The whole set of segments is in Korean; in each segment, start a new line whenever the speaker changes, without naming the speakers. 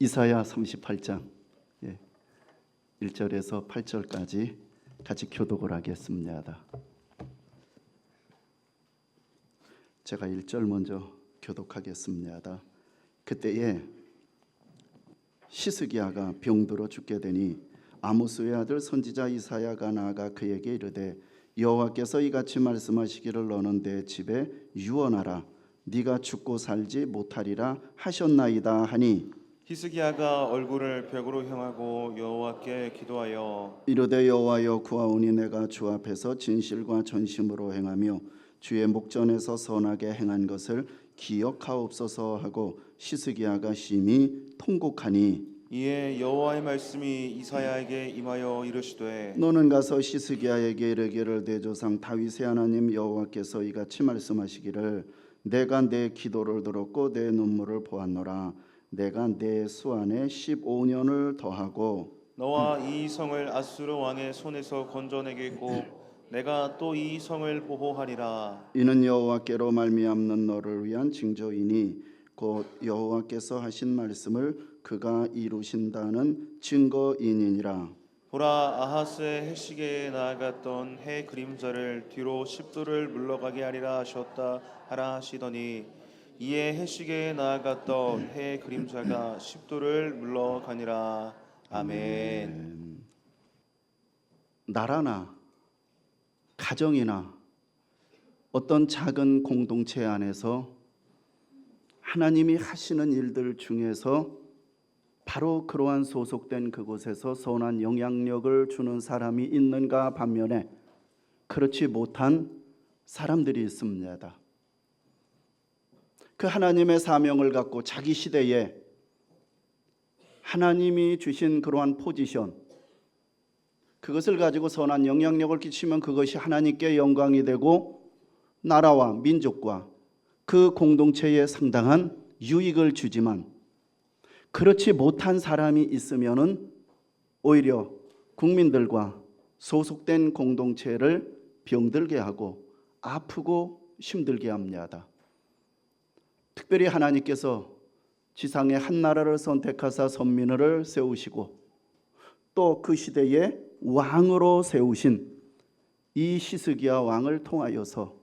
이사야 38장 1절에서 8절까지 같이 교독을 하겠습니다. 제가 1절 먼저 교독하겠습니다. 그때에 시스기야가 병들어 죽게 되니 아모스의 아들 선지자 이사야가 나아가 그에게 이르되 여호와께서 이같이 말씀하시기를 너는 내 집에 유언하라. 네가 죽고 살지 못하리라 하셨나이다 하니
히스기야가 얼굴을 벽으로 향하고 여호와께 기도하여
이르되 여호와여 구하오니 내가 주 앞에서 진실과 전심으로 행하며 주의 목전에서 선하게 행한 것을 기억하옵소서 하고 시스기야가 심히 통곡하니
이에 여호와의 말씀이 이사야에게 임하여 이르시되
너는 가서 시스기야에게 이르기를 내 조상 다윗의 하나님 여호와께서 이같이 말씀하시기를 내가 내 기도를 들었고 내 눈물을 보았노라. 내가 내 수안에 15년을 더하고
너와 이 성을 아수르 왕의 손에서 건져내겠고 내가 또 이 성을 보호하리라.
이는 여호와께로 말미암는 너를 위한 징조이니 곧 여호와께서 하신 말씀을 그가 이루신다는 증거이니라.
보라, 아하스의 해시계에 나아갔던 해 그림자를 뒤로 십도를 물러가게 하리라 하셨다 하라 하시더니 이에 해시계에 나아갔던 해 그림자가 십도를 물러가니라. 아멘.
나라나 가정이나 어떤 작은 공동체 안에서 하나님이 하시는 일들 중에서 바로 그러한 소속된 그곳에서 선한 영향력을 주는 사람이 있는가 반면에 그렇지 못한 사람들이 있습니다. 그 하나님의 사명을 갖고 자기 시대에 하나님이 주신 그러한 포지션, 그것을 가지고 선한 영향력을 끼치면 그것이 하나님께 영광이 되고 나라와 민족과 그 공동체에 상당한 유익을 주지만 그렇지 못한 사람이 있으면은 오히려 국민들과 소속된 공동체를 병들게 하고 아프고 힘들게 합니다. 특별히 하나님께서 지상의 한 나라를 선택하사 선민을 세우시고 또 그 시대에 왕으로 세우신 이 시스기야 왕을 통하여서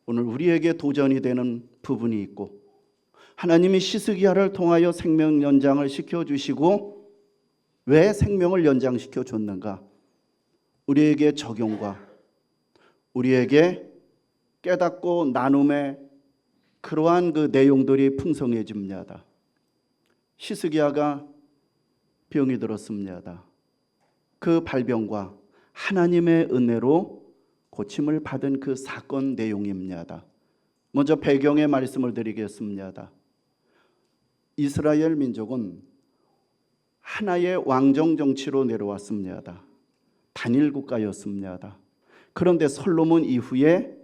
오늘 우리에게 도전이 되는 부분이 있고 하나님이 시스기야를 통하여 생명 연장을 시켜주시고 왜 생명을 연장시켜 줬는가? 우리에게 적용과 우리에게 깨닫고 나눔의 그러한 그 내용들이 풍성해집니다. 시스기야가 병이 들었습니다. 그 발병과 하나님의 은혜로 고침을 받은 그 사건 내용입니다. 먼저 배경의 말씀을 드리겠습니다. 이스라엘 민족은 하나의 왕정 정치로 내려왔습니다. 단일 국가였습니다. 그런데 솔로몬 이후에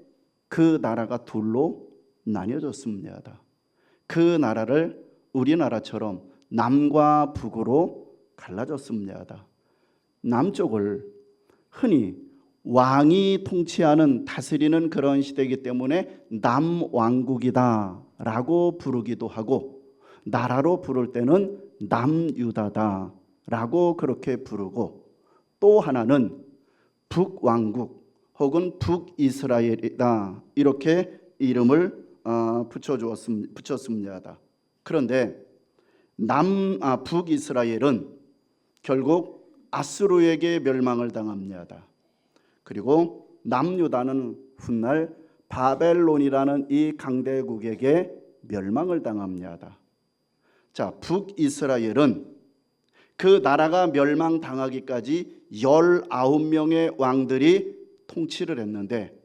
그 나라가 둘로 나뉘어졌습니다. 그 나라를 우리나라처럼 남과 북으로 갈라졌습니다. 남쪽을 흔히 왕이 통치하는 다스리는 그런 시대이기 때문에 남왕국이다라고 부르기도 하고 나라로 부를 때는 남유다다라고 그렇게 부르고 또 하나는 북왕국 혹은 북이스라엘이다 이렇게 이름을 붙였습니다. 그런데 북이스라엘은 결국 아수르에게 멸망을 당합니다. 그리고 남유다는 훗날 바벨론이라는 이 강대국에게 멸망을 당합니다. 자, 북이스라엘은 그 나라가 멸망당하기까지 19명의 왕들이 통치를 했는데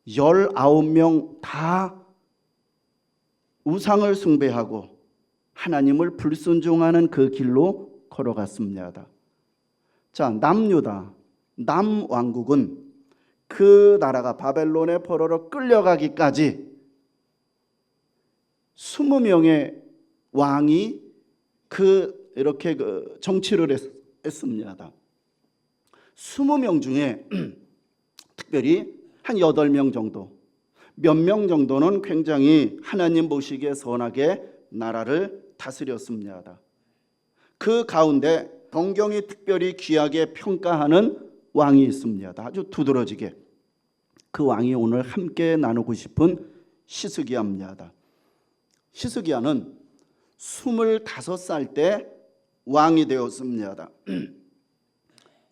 19명 다 우상을 숭배하고 하나님을 불순종하는 그 길로 걸어갔습니다. 자, 남유다, 남왕국은 그 나라가 바벨론의 포로로 끌려가기까지 20명의 왕이 이렇게 정치를 했습니다. 20명 중에 특별히 한 8명 정도, 몇 명 정도는 굉장히 하나님 보시기에 선하게 나라를 다스렸습니다. 그 가운데 동경이 특별히 귀하게 평가하는 왕이 있습니다. 아주 두드러지게. 그 왕이 오늘 함께 나누고 싶은 시스기야입니다. 시스기야는 25살 때 왕이 되었습니다.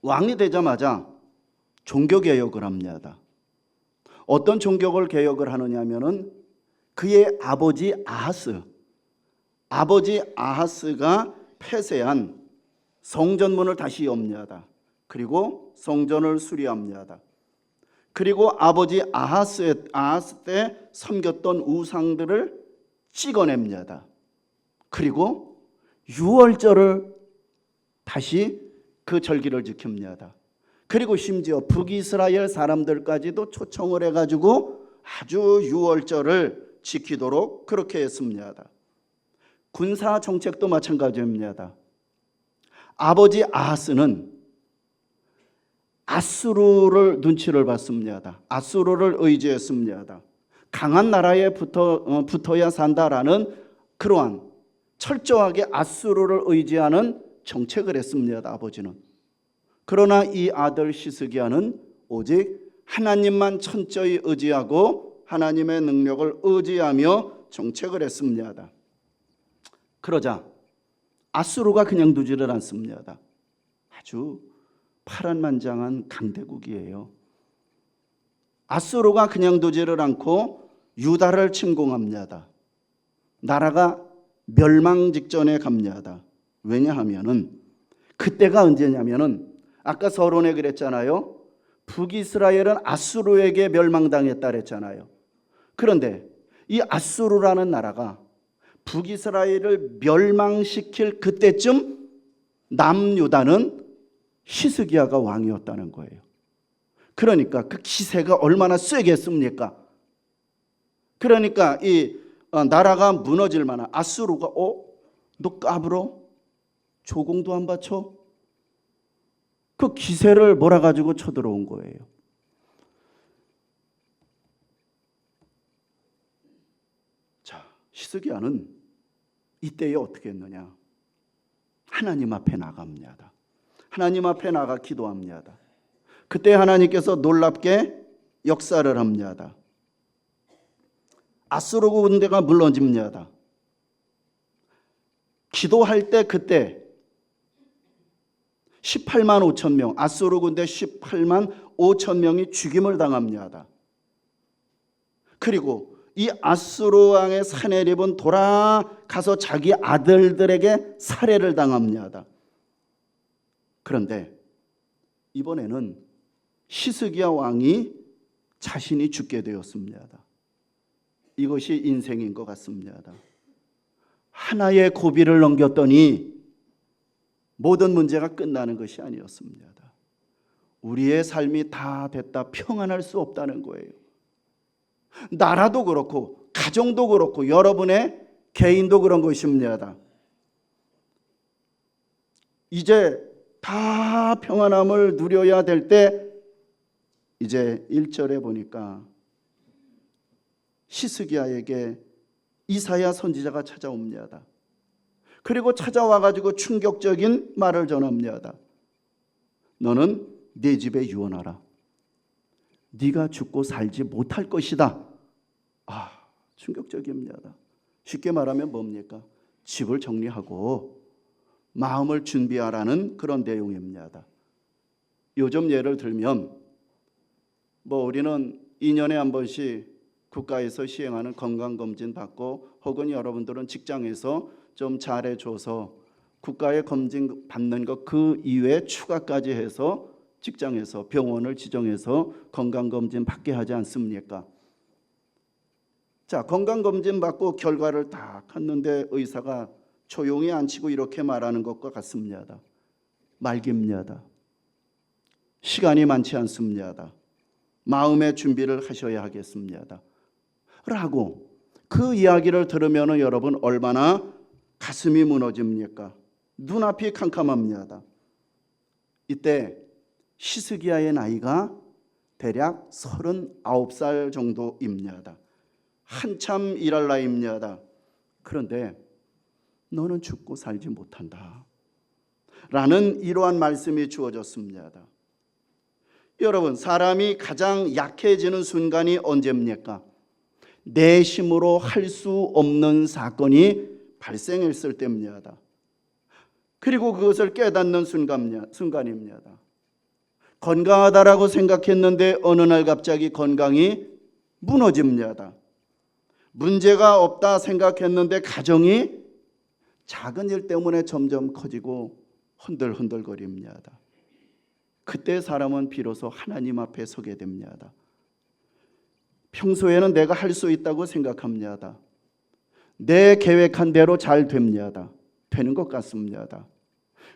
왕이 되자마자 종교개혁을 합니다. 어떤 종교를 개혁을 하느냐 하면은 그의 아버지 아하스가 폐쇄한 성전문을 다시 엽니다. 그리고 성전을 수리합니다. 그리고 아버지 아하스 때 섬겼던 우상들을 찍어냅니다. 그리고 유월절을 다시 그 절기를 지킵니다. 그리고 심지어 북이스라엘 사람들까지도 초청을 해가지고 아주 유월절을 지키도록 그렇게 했습니다. 군사 정책도 마찬가지입니다. 아버지 아하스는 아수르를 눈치를 봤습니다. 아수르를 의지했습니다. 강한 나라에 붙어야 산다라는 그러한 철저하게 아수르를 의지하는 정책을 했습니다. 아버지는. 그러나 이 아들 시스기야는 오직 하나님만 천저히 의지하고 하나님의 능력을 의지하며 정책을 했습니다. 그러자 아수르가 그냥 두지를 않습니다. 아주 파란만장한 강대국이에요. 아수르가 그냥 두지를 않고 유다를 침공합니다. 나라가 멸망 직전에 갑니다. 왜냐하면은 그때가 언제냐면은 아까 서론에 그랬잖아요. 북이스라엘은 아수르에게 멸망당했다 그랬잖아요. 그런데 이 아수르라는 나라가 북이스라엘을 멸망시킬 그때쯤 남유다는 시스기야가 왕이었다는 거예요. 그러니까 그 기세가 얼마나 쎄겠습니까? 그러니까 이 나라가 무너질 만한 아수르가 너 까불어? 조공도 안 바쳐? 그 기세를 몰아가지고 쳐들어온 거예요. 자, 시스기야는 이때에 어떻게 했느냐? 하나님 앞에 나갑니다. 하나님 앞에 나가 기도합니다. 그때 하나님께서 놀랍게 역사를 합니다. 아수르 군대가 물러집니다. 기도할 때 그때 18만 5천 명, 아수르 군대 18만 5천 명이 죽임을 당합니다. 그리고 이 아수르 왕의 사내립은 돌아가서 자기 아들들에게 살해를 당합니다. 그런데 이번에는 시스기야 왕이 자신이 죽게 되었습니다. 이것이 인생인 것 같습니다. 하나의 고비를 넘겼더니 모든 문제가 끝나는 것이 아니었습니다. 우리의 삶이 다 됐다 평안할 수 없다는 거예요. 나라도 그렇고 가정도 그렇고 여러분의 개인도 그런 것입니다. 이제 다 평안함을 누려야 될 때 이제 1절에 보니까 시스기야에게 이사야 선지자가 찾아옵니다. 그리고 찾아와가지고 충격적인 말을 전합니다. 너는 네 집에 유언하라. 네가 죽고 살지 못할 것이다. 충격적입니다. 쉽게 말하면 뭡니까? 집을 정리하고 마음을 준비하라는 그런 내용입니다. 요즘 예를 들면 우리는 2년에 한 번씩 국가에서 시행하는 건강검진 받고 혹은 여러분들은 직장에서 좀 잘해줘서 국가의 검진 받는 것 그 이외에 추가까지 해서 직장에서 병원을 지정해서 건강검진 받게 하지 않습니까? 자, 건강검진 받고 결과를 딱 했는데 의사가 조용히 앉히고 이렇게 말하는 것과 같습니다. 말깁니다. 시간이 많지 않습니다. 마음의 준비를 하셔야 하겠습니다. 라고 그 이야기를 들으면 여러분 얼마나 가슴이 무너집니까? 눈앞이 캄캄합니다. 이때 시스기야의 나이가 대략 39살 정도입니다. 한참 일할 나이입니다. 그런데 너는 죽고 살지 못한다. 라는 이러한 말씀이 주어졌습니다. 여러분, 사람이 가장 약해지는 순간이 언제입니까? 내 힘으로 할 수 없는 사건이 발생했을 때입니다. 그리고 그것을 깨닫는 순간입니다. 건강하다라고 생각했는데 어느 날 갑자기 건강이 무너집니다. 문제가 없다 생각했는데 가정이 작은 일 때문에 점점 커지고 흔들흔들거립니다. 그때 사람은 비로소 하나님 앞에 서게 됩니다. 평소에는 내가 할 수 있다고 생각합니다. 내 계획한 대로 잘 됩니다. 되는 것 같습니다.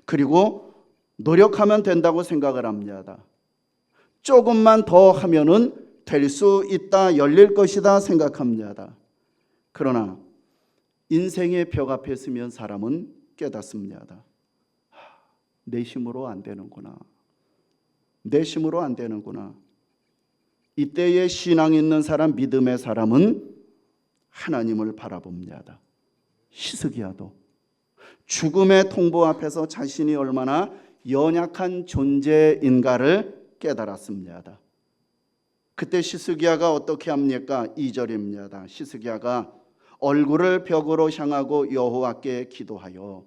그리고 노력하면 된다고 생각을 합니다. 조금만 더 하면은 될 수 있다, 열릴 것이다 생각합니다. 그러나 인생의 벽 앞에 서면 사람은 깨닫습니다. 내 힘으로 안 되는구나. 내 힘으로 안 되는구나. 이때의 신앙 있는 사람, 믿음의 사람은 하나님을 바라봅니다. 히스기야도 죽음의 통보 앞에서 자신이 얼마나 연약한 존재인가를 깨달았습니다. 그때 히스기야가 어떻게 합니까? 2절입니다. 히스기야가 얼굴을 벽으로 향하고 여호와께 기도하여.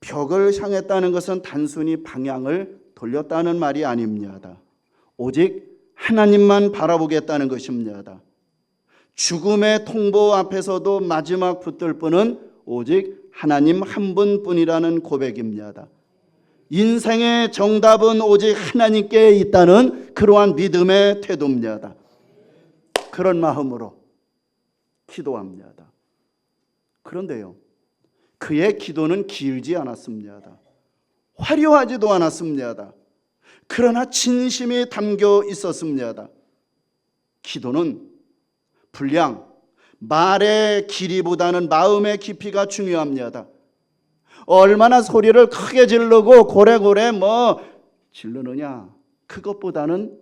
벽을 향했다는 것은 단순히 방향을 돌렸다는 말이 아닙니다. 오직 하나님만 바라보겠다는 것입니다. 죽음의 통보 앞에서도 마지막 붙들 분은 오직 하나님 한 분뿐이라는 고백입니다. 인생의 정답은 오직 하나님께 있다는 그러한 믿음의 태도입니다. 그런 마음으로 기도합니다. 그런데요, 그의 기도는 길지 않았습니다. 화려하지도 않았습니다. 그러나 진심이 담겨 있었습니다. 기도는 분량, 말의 길이보다는 마음의 깊이가 중요합니다. 얼마나 소리를 크게 지르고 고래고래 지르느냐, 그것보다는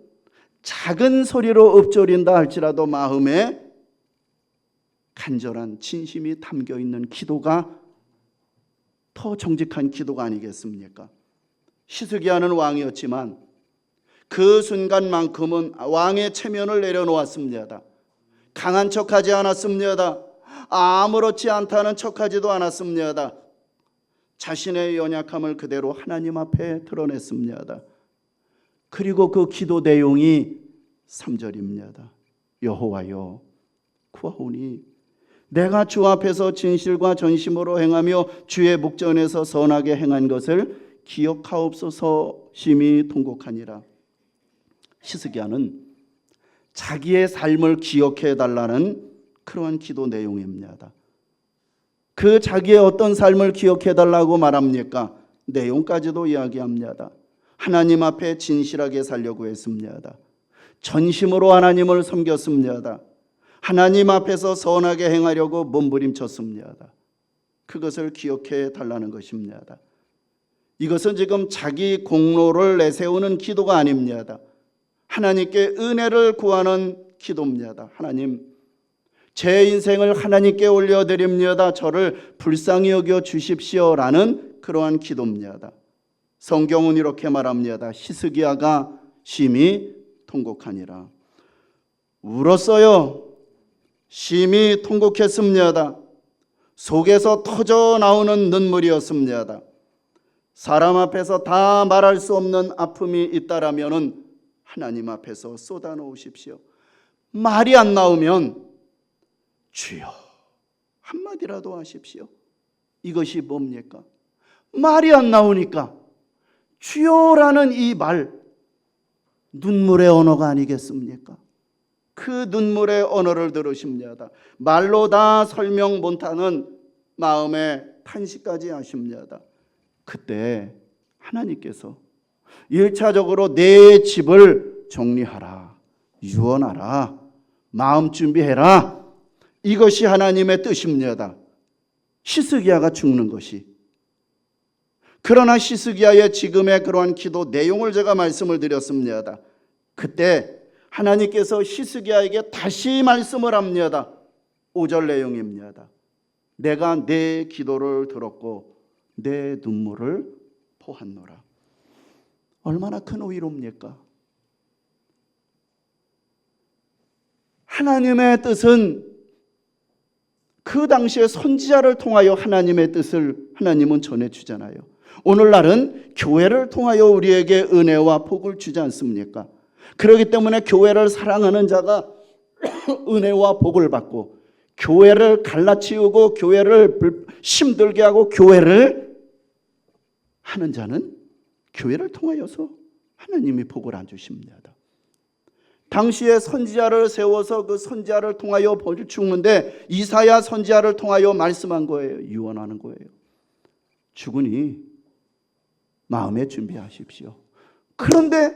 작은 소리로 읊조린다 할지라도 마음에 간절한 진심이 담겨 있는 기도가 더 정직한 기도가 아니겠습니까? 히스기야는 왕이었지만 그 순간만큼은 왕의 체면을 내려놓았습니다. 강한 척하지 않았습니다. 아무렇지 않다는 척하지도 않았습니다. 자신의 연약함을 그대로 하나님 앞에 드러냈습니다. 그리고 그 기도 내용이 3절입니다. 여호와여, 구하오니 내가 주 앞에서 진실과 전심으로 행하며 주의 목전에서 선하게 행한 것을 기억하옵소서. 심히 통곡하니라. 히스기야는 자기의 삶을 기억해 달라는 그러한 기도 내용입니다. 그 자기의 어떤 삶을 기억해 달라고 말합니까? 내용까지도 이야기합니다. 하나님 앞에 진실하게 살려고 했습니다. 전심으로 하나님을 섬겼습니다. 하나님 앞에서 선하게 행하려고 몸부림쳤습니다. 그것을 기억해 달라는 것입니다. 이것은 지금 자기 공로를 내세우는 기도가 아닙니다. 하나님께 은혜를 구하는 기도입니다. 하나님, 제 인생을 하나님께 올려드립니다. 저를 불쌍히 여겨 주십시오라는 그러한 기도입니다. 성경은 이렇게 말합니다. 히스기야가 심히 통곡하니라. 울었어요. 심히 통곡했습니다. 속에서 터져 나오는 눈물이었습니다. 사람 앞에서 다 말할 수 없는 아픔이 있다라면은 하나님 앞에서 쏟아놓으십시오. 말이 안 나오면 주여 한마디라도 하십시오. 이것이 뭡니까? 말이 안 나오니까 주여라는 이 말, 눈물의 언어가 아니겠습니까? 그 눈물의 언어를 들으십니다. 말로 다 설명 못하는 마음의 탄식까지 하십니다. 그때 하나님께서 1차적으로 내 집을 정리하라, 유언하라, 마음 준비해라. 이것이 하나님의 뜻입니다. 히스기야가 죽는 것이. 그러나 히스기야의 지금의 그러한 기도 내용을 제가 말씀을 드렸습니다. 그때 하나님께서 히스기야에게 다시 말씀을 합니다. 5절 내용입니다. 내가 내 기도를 들었고 내 눈물을 보았노라. 얼마나 큰 위로입니까? 하나님의 뜻은 그 당시에 선지자를 통하여 하나님의 뜻을 하나님은 전해주잖아요. 오늘날은 교회를 통하여 우리에게 은혜와 복을 주지 않습니까? 그렇기 때문에 교회를 사랑하는 자가 은혜와 복을 받고, 교회를 갈라치우고 교회를 힘들게 하고 교회를 하는 자는 교회를 통하여서 하나님이 복을 안 주십니다. 당시에 선지자를 세워서 그 선지자를 통하여 복을 주는데 이사야 선지자를 통하여 말씀한 거예요. 유언하는 거예요. 주거니 마음에 준비하십시오. 그런데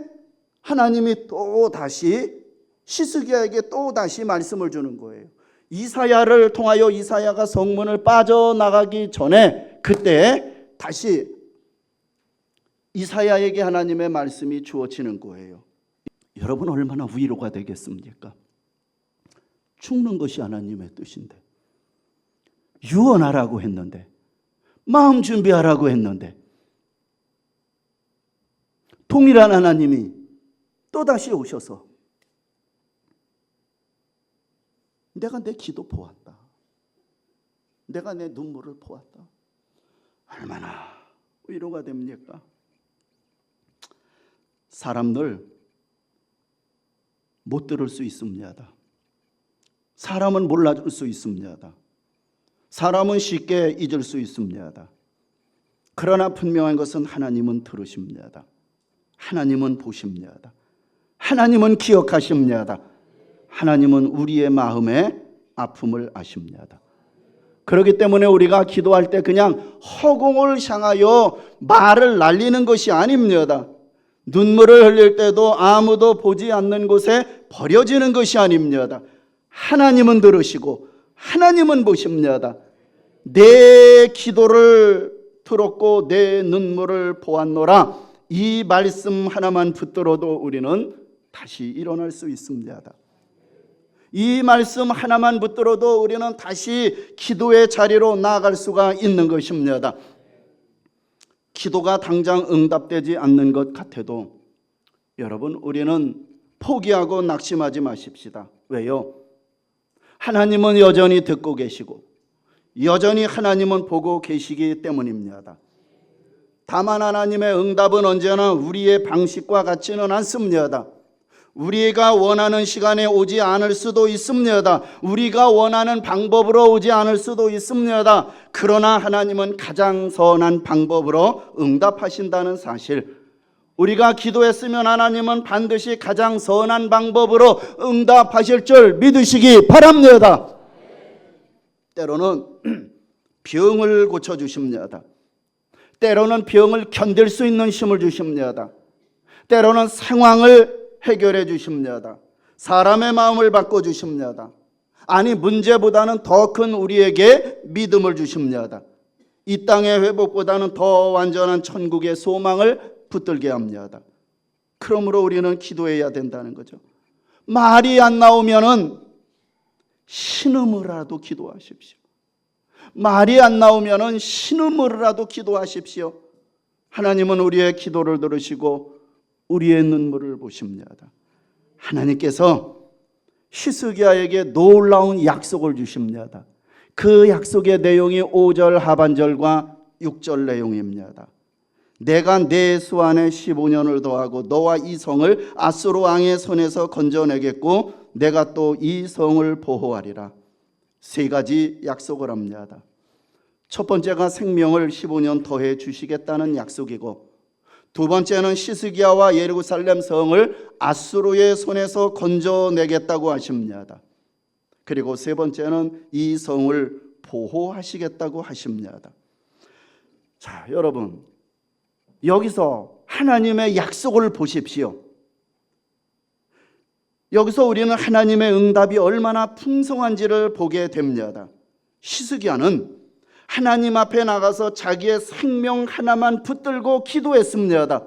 하나님이 또 다시 히스기야에게 또 다시 말씀을 주는 거예요. 이사야를 통하여 이사야가 성문을 빠져나가기 전에 그때 다시 이사야에게 하나님의 말씀이 주어지는 거예요. 여러분 얼마나 위로가 되겠습니까? 죽는 것이 하나님의 뜻인데, 유언하라고 했는데, 마음 준비하라고 했는데, 동일한 하나님이 또다시 오셔서 내가 내 기도 보았다, 내가 내 눈물을 보았다. 얼마나 위로가 됩니까? 사람들 못 들을 수 있습니다. 사람은 몰라줄 수 있습니다. 사람은 쉽게 잊을 수 있습니다. 그러나 분명한 것은 하나님은 들으십니다. 하나님은 보십니다. 하나님은 기억하십니다. 하나님은 우리의 마음의 아픔을 아십니다. 그렇기 때문에 우리가 기도할 때 그냥 허공을 향하여 말을 날리는 것이 아닙니다. 눈물을 흘릴 때도 아무도 보지 않는 곳에 버려지는 것이 아닙니다. 하나님은 들으시고 하나님은 보십니다. 내 기도를 들었고 내 눈물을 보았노라. 이 말씀 하나만 붙들어도 우리는 다시 일어날 수 있습니다. 이 말씀 하나만 붙들어도 우리는 다시 기도의 자리로 나아갈 수가 있는 것입니다. 기도가 당장 응답되지 않는 것 같아도 여러분, 우리는 포기하고 낙심하지 마십시다. 왜요? 하나님은 여전히 듣고 계시고 여전히 하나님은 보고 계시기 때문입니다. 다만 하나님의 응답은 언제나 우리의 방식과 같지는 않습니다. 우리가 원하는 시간에 오지 않을 수도 있습니다. 우리가 원하는 방법으로 오지 않을 수도 있습니다. 그러나 하나님은 가장 선한 방법으로 응답하신다는 사실, 우리가 기도했으면 하나님은 반드시 가장 선한 방법으로 응답하실 줄 믿으시기 바랍니다. 때로는 병을 고쳐주십니다. 때로는 병을 견딜 수 있는 힘을 주십니다. 때로는 상황을 해결해 주십니다. 사람의 마음을 바꿔주십니다. 아니, 문제보다는 더 큰 우리에게 믿음을 주십니다. 이 땅의 회복보다는 더 완전한 천국의 소망을 붙들게 합니다. 그러므로 우리는 기도해야 된다는 거죠. 말이 안 나오면은 신음으로라도 기도하십시오. 말이 안 나오면은 신음으로라도 기도하십시오. 하나님은 우리의 기도를 들으시고 우리의 눈물을 보십니다. 하나님께서 히스기야에게 놀라운 약속을 주십니다. 그 약속의 내용이 5절 하반절과 6절 내용입니다. 내가 내 수 안에 15년을 더하고 너와 이 성을 아수르 왕의 손에서 건져내겠고 내가 또 이 성을 보호하리라. 세 가지 약속을 합니다. 첫 번째가 생명을 15년 더해 주시겠다는 약속이고, 두 번째는 히스기야와 예루살렘 성을 아수르의 손에서 건져내겠다고 하십니다. 그리고 세 번째는 이 성을 보호하시겠다고 하십니다. 자, 여러분, 여기서 하나님의 약속을 보십시오. 여기서 우리는 하나님의 응답이 얼마나 풍성한지를 보게 됩니다. 히스기야는 하나님 앞에 나가서 자기의 생명 하나만 붙들고 기도했습니다.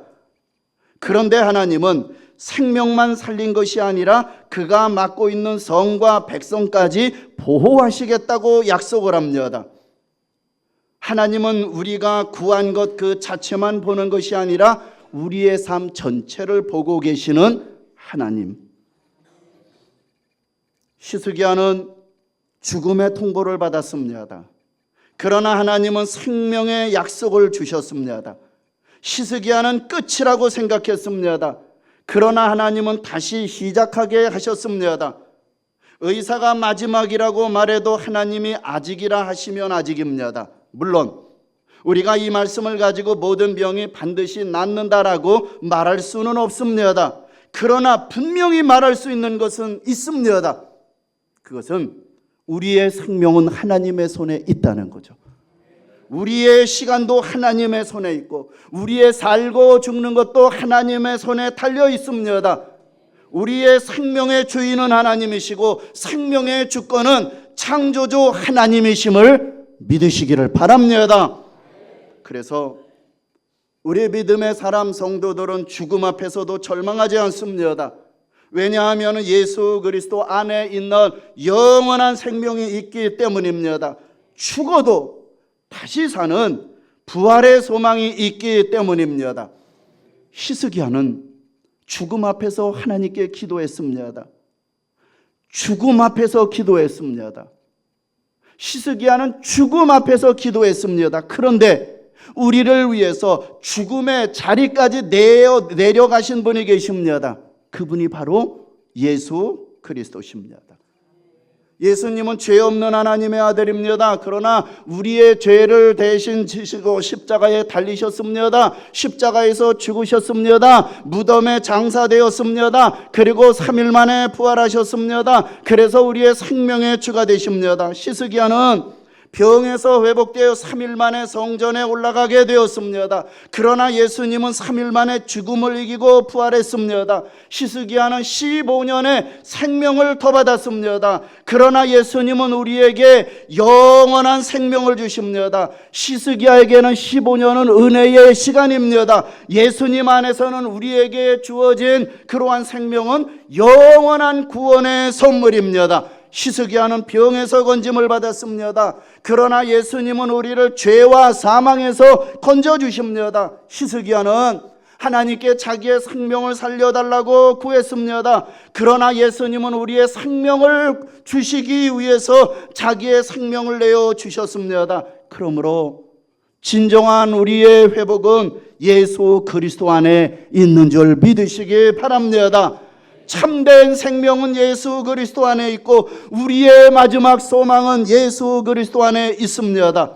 그런데 하나님은 생명만 살린 것이 아니라 그가 맡고 있는 성과 백성까지 보호하시겠다고 약속을 합니다. 하나님은 우리가 구한 것 그 자체만 보는 것이 아니라 우리의 삶 전체를 보고 계시는 하나님. 히스기야는 죽음의 통보를 받았습니다. 그러나 하나님은 생명의 약속을 주셨습니다. 히스기야는 끝이라고 생각했습니다. 그러나 하나님은 다시 시작하게 하셨습니다. 의사가 마지막이라고 말해도 하나님이 아직이라 하시면 아직입니다. 물론 우리가 이 말씀을 가지고 모든 병이 반드시 낫는다라고 말할 수는 없습니다. 그러나 분명히 말할 수 있는 것은 있습니다. 그것은 우리의 생명은 하나님의 손에 있다는 거죠. 우리의 시간도 하나님의 손에 있고 우리의 살고 죽는 것도 하나님의 손에 달려 있습니다. 우리의 생명의 주인은 하나님이시고 생명의 주권은 창조주 하나님이심을 믿으시기를 바랍니다. 그래서 우리 믿음의 사람 성도들은 죽음 앞에서도 절망하지 않습니다. 왜냐하면 예수 그리스도 안에 있는 영원한 생명이 있기 때문입니다. 죽어도 다시 사는 부활의 소망이 있기 때문입니다. 히스기야는 죽음 앞에서 하나님께 기도했습니다. 죽음 앞에서 기도했습니다. 히스기야는 죽음 앞에서 기도했습니다. 그런데 우리를 위해서 죽음의 자리까지 내려가신 분이 계십니다. 그분이 바로 예수 그리스도십니다. 예수님은 죄 없는 하나님의 아들입니다. 그러나 우리의 죄를 대신 지시고 십자가에 달리셨습니다. 십자가에서 죽으셨습니다. 무덤에 장사되었습니다. 그리고 3일 만에 부활하셨습니다. 그래서 우리의 생명의 주가 되십니다. 히스기야는 병에서 회복되어 3일 만에 성전에 올라가게 되었습니다. 그러나 예수님은 3일 만에 죽음을 이기고 부활했습니다. 히스기야는 15년의 생명을 더 받았습니다. 그러나 예수님은 우리에게 영원한 생명을 주십니다. 히스기야에게는 15년은 은혜의 시간입니다. 예수님 안에서는 우리에게 주어진 그러한 생명은 영원한 구원의 선물입니다. 히스기야는 병에서 건짐을 받았습니다. 그러나 예수님은 우리를 죄와 사망에서 건져주십니다. 히스기야는 하나님께 자기의 생명을 살려달라고 구했습니다. 그러나 예수님은 우리의 생명을 주시기 위해서 자기의 생명을 내어주셨습니다. 그러므로 진정한 우리의 회복은 예수 그리스도 안에 있는 줄 믿으시기 바랍니다. 참된 생명은 예수 그리스도 안에 있고 우리의 마지막 소망은 예수 그리스도 안에 있습니다.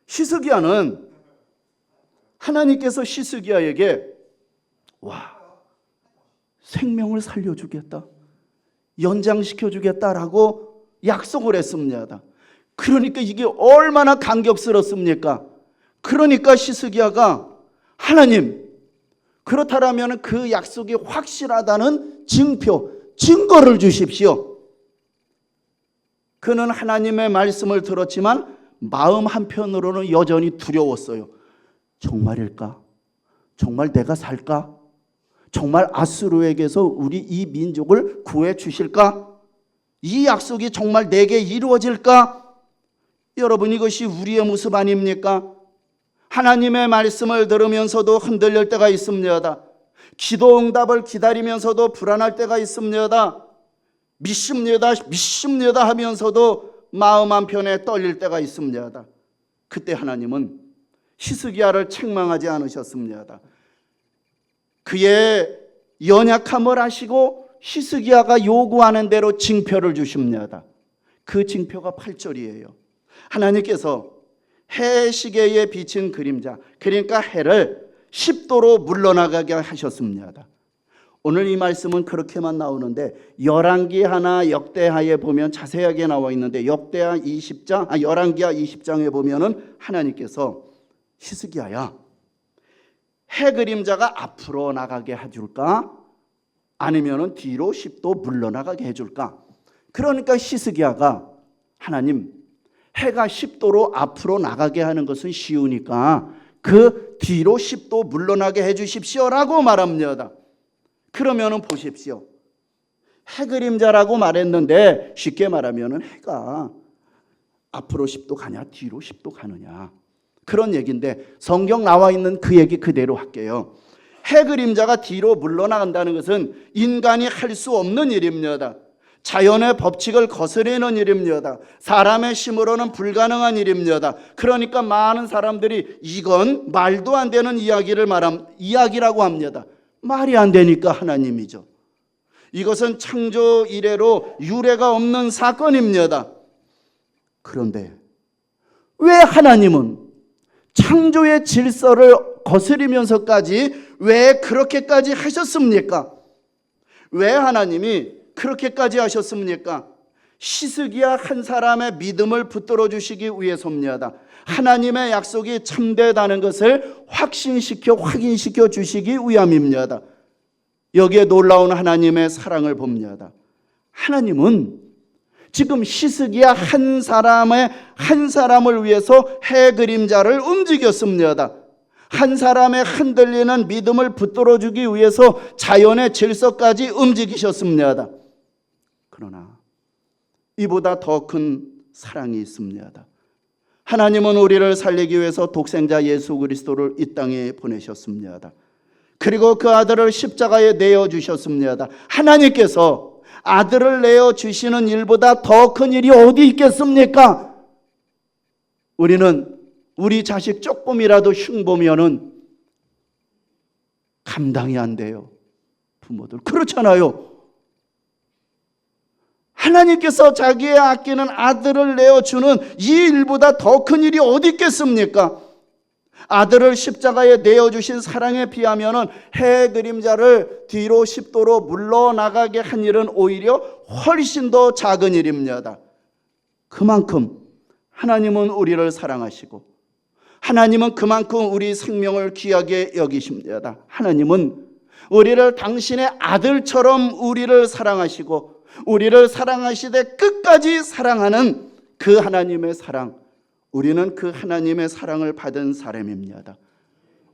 히스기야는 하나님께서 히스기야에게 생명을 살려주겠다, 연장시켜주겠다라고 약속을 했습니다. 그러니까 이게 얼마나 감격스럽습니까? 그러니까 히스기야가 하나님, 그렇다면 그 약속이 확실하다는 증거를 주십시오. 그는 하나님의 말씀을 들었지만 마음 한편으로는 여전히 두려웠어요. 정말일까? 정말 내가 살까? 정말 아수르에게서 우리 이 민족을 구해 주실까? 이 약속이 정말 내게 이루어질까? 여러분, 이것이 우리의 모습 아닙니까? 하나님의 말씀을 들으면서도 흔들릴 때가 있습니다. 기도 응답을 기다리면서도 불안할 때가 있습니다. 믿습니다 하면서도 마음 한편에 떨릴 때가 있습니다. 그때 하나님은 히스기야를 책망하지 않으셨습니다. 그의 연약함을 아시고 히스기야가 요구하는 대로 징표를 주십니다. 그 징표가 8절이에요. 하나님께서 해 시계에 비친 그림자, 그러니까 해를 10도로 물러나가게 하셨습니다. 오늘 이 말씀은 그렇게만 나오는데 열왕기 하나 역대하에 보면 자세하게 나와 있는데 열왕기하 20장에 보면은 하나님께서 히스기야야, 해 그림자가 앞으로 나가게 해줄까? 아니면은 뒤로 10도 물러나가게 해줄까? 그러니까 히스기야가 하나님, 해가 10도로 앞으로 나가게 하는 것은 쉬우니까 그 뒤로 10도 물러나게 해주십시오라고 말합니다. 그러면은 보십시오. 해 그림자라고 말했는데 쉽게 말하면은 해가 앞으로 10도 가냐 뒤로 10도 가느냐, 그런 얘기인데 성경 나와 있는 그 얘기 그대로 할게요. 해 그림자가 뒤로 물러나간다는 것은 인간이 할 수 없는 일입니다. 자연의 법칙을 거스르는 일입니다. 사람의 힘으로는 불가능한 일입니다. 그러니까 많은 사람들이 이건 말도 안 되는 이야기라고 합니다. 말이 안 되니까 하나님이죠. 이것은 창조 이래로 유례가 없는 사건입니다. 그런데 왜 하나님은 창조의 질서를 거스리면서까지 왜 그렇게까지 하셨습니까? 왜 하나님이 그렇게까지 하셨습니까? 히스기야 한 사람의 믿음을 붙들어 주시기 위해서입니다. 하나님의 약속이 참되다는 것을 확인시켜 주시기 위함입니다. 여기에 놀라운 하나님의 사랑을 봅니다. 하나님은 지금 히스기야 한 사람을 위해서 해 그림자를 움직였습니다. 한 사람의 흔들리는 믿음을 붙들어 주기 위해서 자연의 질서까지 움직이셨습니다. 그러나 이보다 더 큰 사랑이 있습니다. 하나님은 우리를 살리기 위해서 독생자 예수 그리스도를 이 땅에 보내셨습니다. 그리고 그 아들을 십자가에 내어주셨습니다. 하나님께서 아들을 내어주시는 일보다 더 큰 일이 어디 있겠습니까? 우리는 우리 자식 조금이라도 흉보면은 감당이 안 돼요. 부모들 그렇잖아요. 하나님께서 자기의 아끼는 아들을 내어주는 이 일보다 더 큰 일이 어디 있겠습니까? 아들을 십자가에 내어주신 사랑에 비하면 해 그림자를 뒤로 10도로 물러나가게 한 일은 오히려 훨씬 더 작은 일입니다. 그만큼 하나님은 우리를 사랑하시고 하나님은 그만큼 우리 생명을 귀하게 여기십니다. 하나님은 우리를 당신의 아들처럼 우리를 사랑하시고 우리를 사랑하시되 끝까지 사랑하는 그 하나님의 사랑, 우리는 그 하나님의 사랑을 받은 사람입니다.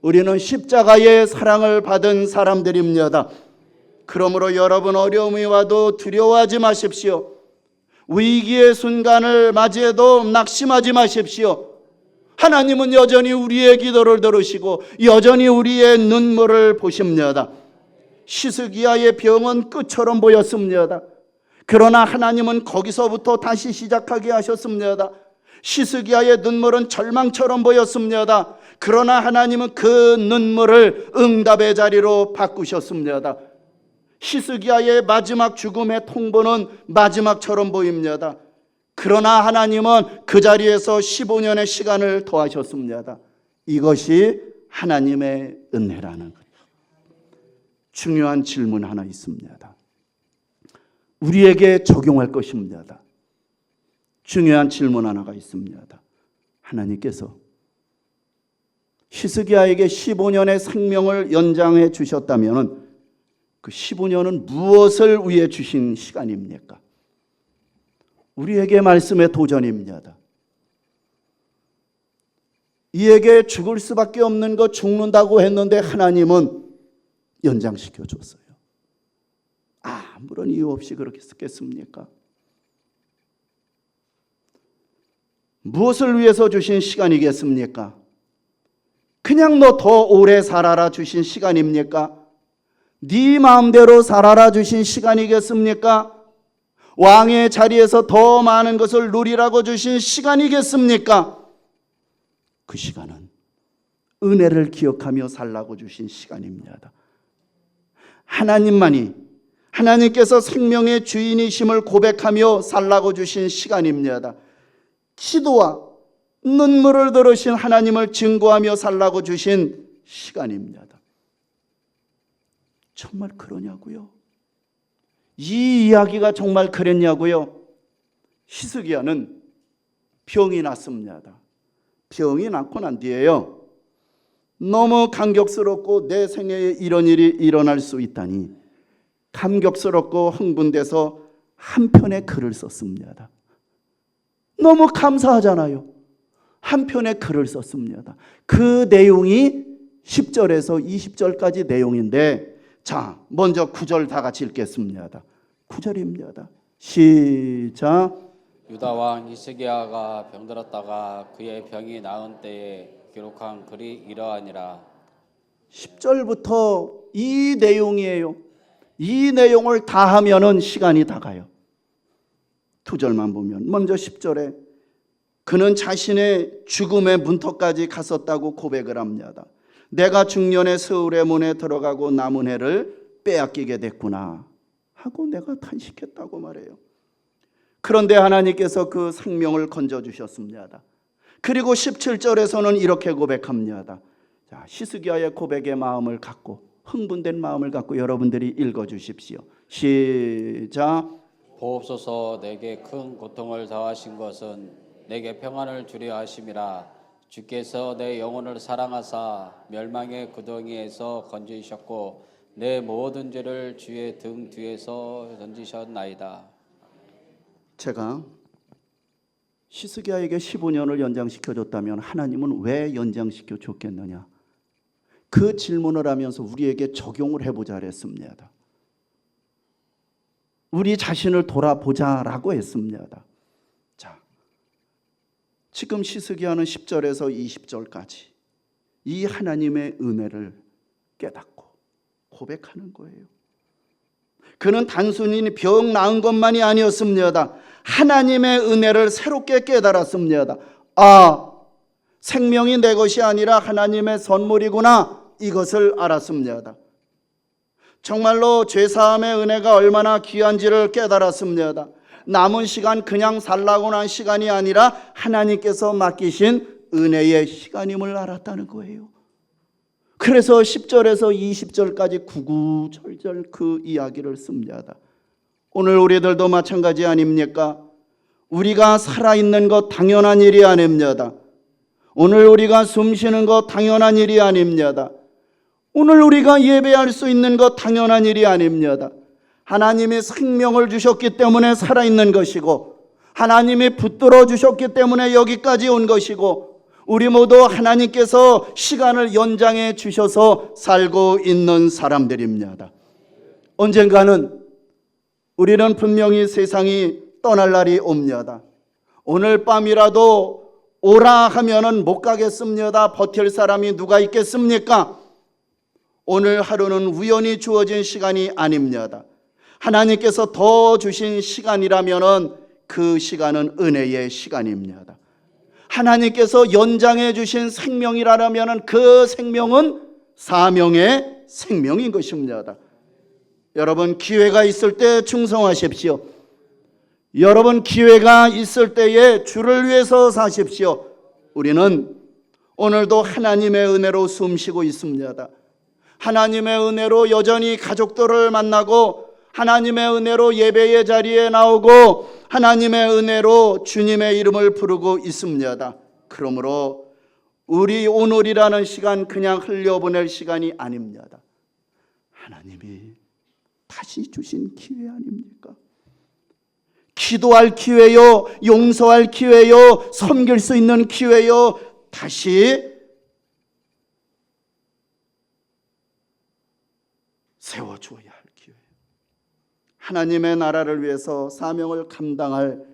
우리는 십자가의 사랑을 받은 사람들입니다. 그러므로 여러분 어려움이 와도 두려워하지 마십시오. 위기의 순간을 맞이해도 낙심하지 마십시오. 하나님은 여전히 우리의 기도를 들으시고 여전히 우리의 눈물을 보십니다. 히스기야의 병은 끝처럼 보였습니다. 그러나 하나님은 거기서부터 다시 시작하게 하셨습니다. 히스기야의 눈물은 절망처럼 보였습니다. 그러나 하나님은 그 눈물을 응답의 자리로 바꾸셨습니다. 히스기야의 마지막 죽음의 통보는 마지막처럼 보입니다. 그러나 하나님은 그 자리에서 15년의 시간을 더하셨습니다. 이것이 하나님의 은혜라는 거예요. 중요한 질문 하나 있습니다. 우리에게 적용할 것입니다. 중요한 질문 하나가 있습니다. 하나님께서 히스기야에게 15년의 생명을 연장해 주셨다면 그 15년은 무엇을 위해 주신 시간입니까? 우리에게 말씀의 도전입니다. 이에게 죽을 수밖에 없는 것 죽는다고 했는데 하나님은 연장시켜 줬어요. 아무런 이유 없이 그렇게 쓰겠습니까? 무엇을 위해서 주신 시간이겠습니까? 그냥 너 더 오래 살아라 주신 시간입니까? 네 마음대로 살아라 주신 시간이겠습니까? 왕의 자리에서 더 많은 것을 누리라고 주신 시간이겠습니까? 그 시간은 은혜를 기억하며 살라고 주신 시간입니다. 하나님께서 생명의 주인이심을 고백하며 살라고 주신 시간입니다. 기도와 눈물을 들으신 하나님을 증거하며 살라고 주신 시간입니다. 정말 그러냐고요? 이 이야기가 정말 그랬냐고요? 히스기야는 병이 났습니다. 병이 났고 난 뒤에요, 너무 감격스럽고 내 생애에 이런 일이 일어날 수 있다니 감격스럽고 흥분돼서 한 편의 글을 썼습니다. 너무 감사하잖아요. 한 편의 글을 썼습니다. 그 내용이 10절에서 20절까지 내용인데, 자, 먼저 9절 다 같이 읽겠습니다. 9절입니다. 시작.
유다 왕 히스기야가 병들었다가 그의 병이 나은 때에 기록한 글이 이러하니라.
10절부터 이 내용이에요. 이 내용을 다 하면은 시간이 다 가요. 2절만 보면 먼저 10절에 그는 자신의 죽음의 문턱까지 갔었다고 고백을 합니다. 내가 중년의 스울의 문에 들어가고 남은 해를 빼앗기게 됐구나 하고 내가 탄식했다고 말해요. 그런데 하나님께서 그 생명을 건져주셨습니다. 그리고 17절에서는 이렇게 고백합니다. 자, 히스기야의 고백의 마음을 갖고 흥분된 마음을 갖고 여러분들이 읽어주십시오. 시작.
보옵소서. 내게 큰 고통을 당하신 것은 내게 평안을 주려 하심이라. 주께서 내 영혼을 사랑하사 멸망의 구덩이에서 건지셨고 내 모든 죄를 주의 등 뒤에서 던지셨나이다.
제가 히스기야에게 15년을 연장시켜줬다면 하나님은 왜 연장시켜 줬겠느냐? 그 질문을 하면서 우리에게 적용을 해보자 했습니다. 우리 자신을 돌아보자라고 했습니다. 자, 지금 히스기야는 10절에서 20절까지 이 하나님의 은혜를 깨닫고 고백하는 거예요. 그는 단순히 병 나은 것만이 아니었습니다. 하나님의 은혜를 새롭게 깨달았습니다. 아, 생명이 내 것이 아니라 하나님의 선물이구나, 이것을 알았습니다. 정말로 죄사함의 은혜가 얼마나 귀한지를 깨달았습니다. 남은 시간 그냥 살라고 한 시간이 아니라 하나님께서 맡기신 은혜의 시간임을 알았다는 거예요. 그래서 10절에서 20절까지 구구절절 그 이야기를 씁니다. 오늘 우리들도 마찬가지 아닙니까? 우리가 살아있는 것 당연한 일이 아닙니다. 오늘 우리가 숨 쉬는 것 당연한 일이 아닙니다. 오늘 우리가 예배할 수 있는 것 당연한 일이 아닙니다. 하나님이 생명을 주셨기 때문에 살아있는 것이고 하나님이 붙들어 주셨기 때문에 여기까지 온 것이고 우리 모두 하나님께서 시간을 연장해 주셔서 살고 있는 사람들입니다. 언젠가는 우리는 분명히 세상이 떠날 날이 옵니다. 오늘 밤이라도 오라 하면은 못 가겠습니다. 버틸 사람이 누가 있겠습니까? 오늘 하루는 우연히 주어진 시간이 아닙니다. 하나님께서 더 주신 시간이라면은 그 시간은 은혜의 시간입니다. 하나님께서 연장해 주신 생명이라면 그 생명은 사명의 생명인 것입니다. 여러분, 기회가 있을 때 충성하십시오. 여러분, 기회가 있을 때에 주를 위해서 사십시오. 우리는 오늘도 하나님의 은혜로 숨쉬고 있습니다. 하나님의 은혜로 여전히 가족들을 만나고 하나님의 은혜로 예배의 자리에 나오고 하나님의 은혜로 주님의 이름을 부르고 있습니다. 그러므로 우리 오늘이라는 시간 그냥 흘려보낼 시간이 아닙니다. 하나님이 다시 주신 기회 아닙니까? 기도할 기회요, 용서할 기회요, 섬길 수 있는 기회요, 다시 세워주어야 할 기회. 하나님의 나라를 위해서 사명을 감당할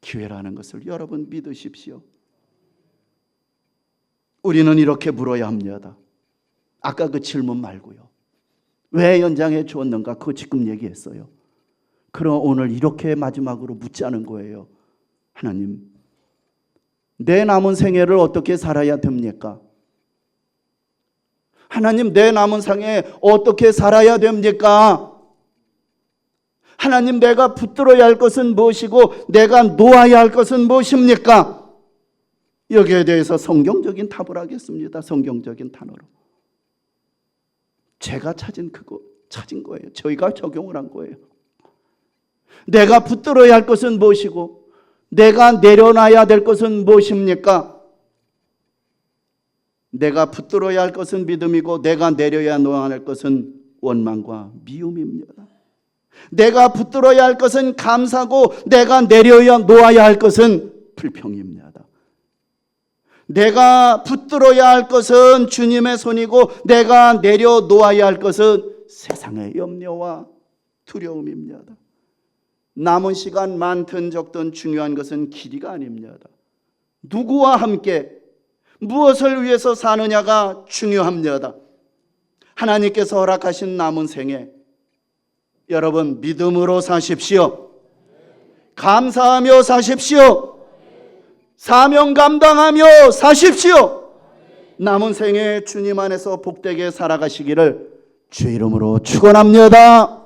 기회라는 것을 여러분 믿으십시오. 우리는 이렇게 물어야 합니다. 아까 그 질문 말고요. 왜 연장해 주었는가? 그거 지금 얘기했어요. 그럼 오늘 이렇게 마지막으로 묻자는 거예요. 하나님, 내 남은 생애를 어떻게 살아야 됩니까? 하나님, 내 남은 생에 어떻게 살아야 됩니까? 하나님, 내가 붙들어야 할 것은 무엇이고 내가 놓아야 할 것은 무엇입니까? 여기에 대해서 성경적인 답을 하겠습니다. 성경적인 단어로. 제가 찾은 거예요. 저희가 적용을 한 거예요. 내가 붙들어야 할 것은 무엇이고 내가 내려놔야 될 것은 무엇입니까? 내가 붙들어야 할 것은 믿음이고 내가 내려야 놓아야 할 것은 원망과 미움입니다. 내가 붙들어야 할 것은 감사고 내가 내려야 놓아야 할 것은 불평입니다. 내가 붙들어야 할 것은 주님의 손이고 내가 내려놓아야 할 것은 세상의 염려와 두려움입니다. 남은 시간 많든 적든 중요한 것은 길이가 아닙니다. 누구와 함께 무엇을 위해서 사느냐가 중요합니다. 하나님께서 허락하신 남은 생에 여러분 믿음으로 사십시오. 감사하며 사십시오. 사명 감당하며 사십시오. 남은 생에 주님 안에서 복되게 살아가시기를 주 이름으로 축원합니다.